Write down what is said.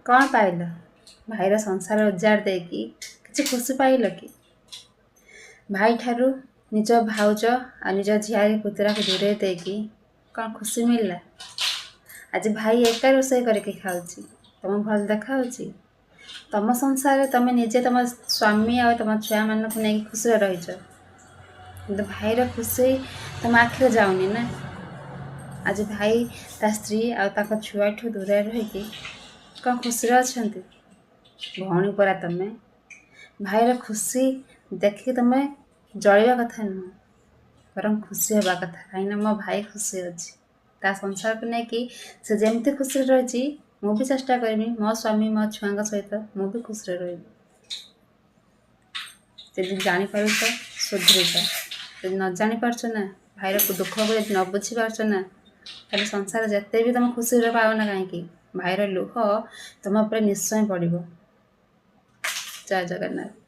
କ'ଣ ପାଇଲ? ଭାଇର ସଂସାର ଉଜାଡ଼ ଦେଇକି କିଛି ଖୁସି ପାଇଲ କି? ଭାଇଠାରୁ ନିଜ ଭାଉଜ ଆଉ ନିଜ ଝିଆରୀ ପୁତୁରାକୁ ଦୂରେଇ ଦେଇକି କ'ଣ ଖୁସି ମିଳିଲା? ଆଜି ଭାଇ ଏକା ରୋଷେଇ କରିକି ଖାଉଛି, ତମକୁ ଭଲ ଦେଖାଉଛି? ତମ ସଂସାରରେ ତମେ ନିଜେ ତମ ସ୍ୱାମୀ ଆଉ ତମ ଛୁଆମାନଙ୍କୁ ନେଇକି ଖୁସିରେ ରହିଛ, କିନ୍ତୁ ଭାଇର ଖୁସି ତମ ଆଖିରେ ଯାଉନି ନା। ଆଜି ଭାଇ ତା ସ୍ତ୍ରୀ ଆଉ ତାଙ୍କ ଛୁଆଠୁ ଦୂରରେ ରହିକି କ'ଣ ଖୁସିରେ ଅଛନ୍ତି? ଭଉଣୀ ପରା ତମେ। ଭାଇର ଖୁସି ଦେଖିକି ତମେ ଜଳିବା କଥା ନୁହଁ, ବରଂ ଖୁସି ହେବା କଥା। କାହିଁକିନା ମୋ ଭାଇ ଖୁସି ଅଛି, ତା ସଂସାରକୁ ନେଇକି ସେ ଯେମିତି ଖୁସିରେ ରହିଛି, ମୁଁ ବି ଚେଷ୍ଟା କରିବି ମୋ ସ୍ୱାମୀ ମୋ ଛୁଆଙ୍କ ସହିତ ମୁଁ ବି ଖୁସିରେ ରହିବି। ଯଦି ଜାଣିପାରୁଛ ସୁଧୁରିଛ, ଯଦି ନ ଜାଣିପାରୁଛ ନା, ଭାଇର ଦୁଃଖକୁ ଯଦି ନ ବୁଝିପାରୁଛ ନା, ତାହେଲେ ସଂସାର ଯେତେ ବି ତମେ ଖୁସିରେ ପାଅ ନା କାହିଁକି, ଭାଇର ଲୁହ ତମ ଉପରେ ନିଶ୍ଚୟ ପଡ଼ିବ। ଜୟ ଜଗନ୍ନାଥ।